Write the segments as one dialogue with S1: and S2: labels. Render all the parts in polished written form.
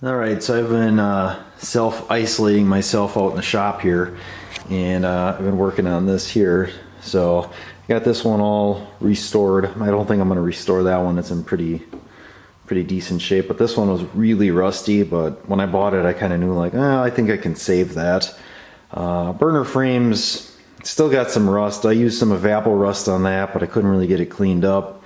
S1: Alright, so I've been self-isolating myself out in the shop here, and I've been working on this here. So I got this one all restored. I don't think I'm going to restore that one. It's in pretty decent shape, but this one was really rusty. But when I bought it, I kind of knew like, I think I can save that. Burner frames still got some rust. I used some evapor rust on that, but I couldn't really get it cleaned up.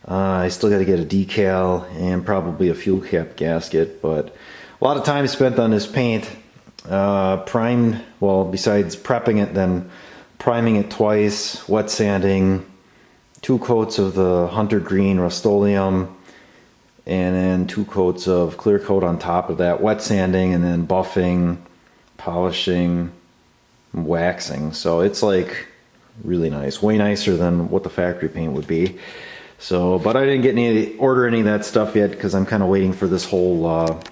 S1: I still got to get a decal and probably a fuel cap gasket, but a lot of time spent on this paint. Primed, well, besides prepping it, then priming it twice, wet sanding, 2 coats of the hunter green Rust-Oleum, and then 2 coats of clear coat on top of that, wet sanding, and then buffing, polishing, and waxing. So it's like really nice, way nicer than what the factory paint would be. So, but I didn't get order any of that stuff yet because I'm kind of waiting for this whole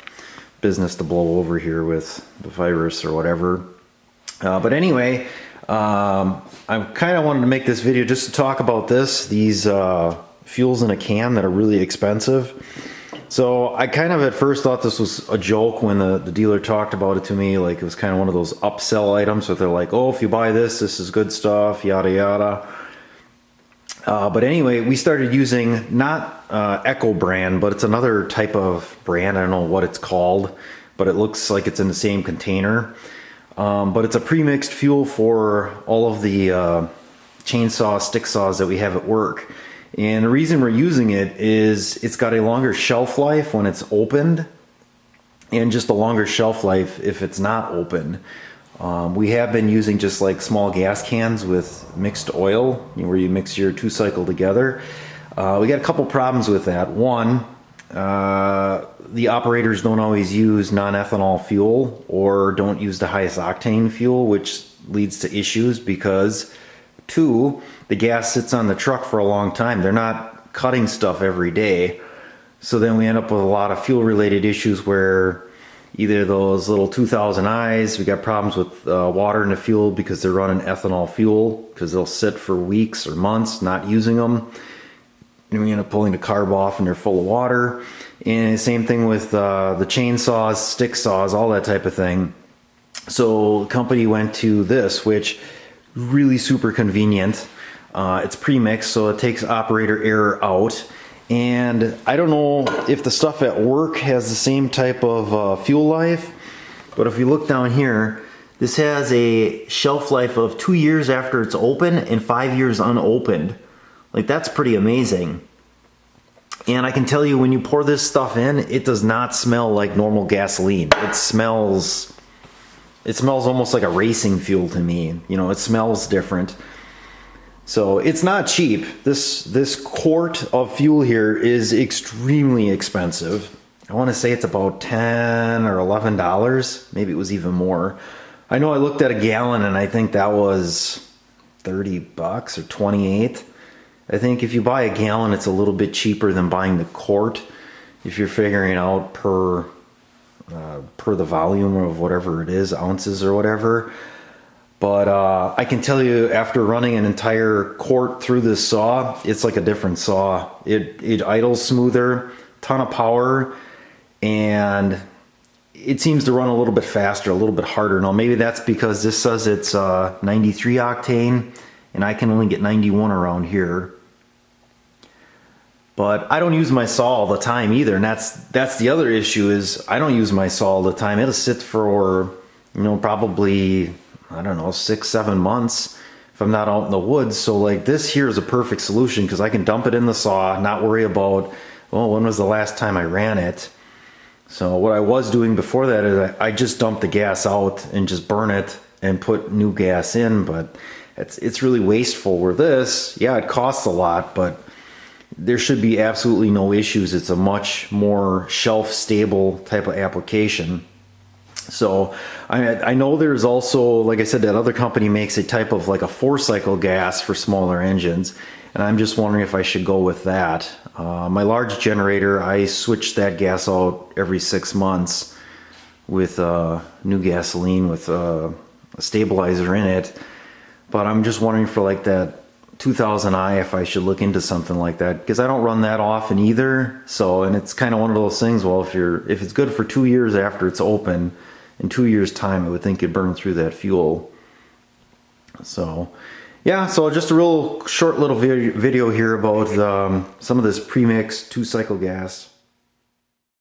S1: business to blow over here with the virus or whatever. But anyway, I kind of wanted to make this video just to talk about these fuels in a can that are really expensive. So I kind of at first thought this was a joke when the dealer talked about it to me, like it was kind of one of those upsell items where they're like, oh, if you buy this is good stuff, yada yada. But anyway, we started using not Echo brand, but it's another type of brand. I don't know what it's called, but it looks like it's in the same container. But it's a pre-mixed fuel for all of the chainsaw, stick saws that we have at work. And the reason we're using it is it's got a longer shelf life when it's opened, and just a longer shelf life if it's not open. We have been using just like small gas cans with mixed oil, where you mix your 2-cycle together. We got a couple problems with that. One, the operators don't always use non-ethanol fuel or don't use the highest octane fuel, which leads to issues because, 2, the gas sits on the truck for a long time. They're not cutting stuff every day. So then we end up with a lot of fuel related issues where either those little 2000Is, we got problems with water in the fuel because they're running ethanol fuel because they'll sit for weeks or months not using them. And we end up pulling the carb off and they're full of water. And same thing with the chainsaws, stick saws, all that type of thing. So the company went to this, which really super convenient. It's pre-mixed, so it takes operator error out. And I don't know if the stuff at work has the same type of fuel life, but if you look down here, this has a shelf life of 2 years after it's open and 5 years unopened. Like, that's pretty amazing. And I can tell you, when you pour this stuff in, it does not smell like normal gasoline. It smells almost like a racing fuel to me. You know, it smells different. So it's not cheap. This quart of fuel here is extremely expensive. I want to say it's about $10 or $11. Maybe it was even more. I know I looked at a gallon and I think that was $30 or 28. I think if you buy a gallon, it's a little bit cheaper than buying the quart if you're figuring out per the volume of whatever it is, ounces or whatever. But I can tell you, after running an entire quart through this saw, it's like a different saw. It idles smoother, ton of power, and it seems to run a little bit faster, a little bit harder. Now maybe that's because this says it's 93 octane, and I can only get 91 around here. But I don't use my saw all the time either, and that's the other issue, is I don't use my saw all the time. It'll sit for, probably, I don't know, 6-7 months if I'm not out in the woods. So like, this here is a perfect solution because I can dump it in the saw, not worry about, well, when was the last time I ran it. So what I was doing before that is I just dump the gas out and just burn it and put new gas in, but it's really wasteful. Where this, yeah, it costs a lot, but there should be absolutely no issues. It's a much more shelf stable type of application. So I know there's also, like I said, that other company makes a type of like a 4-cycle gas for smaller engines, and I'm just wondering if I should go with that. My large generator, I switch that gas out every 6 months with new gasoline with a stabilizer in it. But I'm just wondering for like that 2000i if I should look into something like that, because I don't run that often either. So, and it's kind of one of those things, well, if it's good for 2 years after it's open, in 2 years time I would think it'd burn through that fuel. So yeah, so just a real short little video here about some of this premix 2-cycle gas.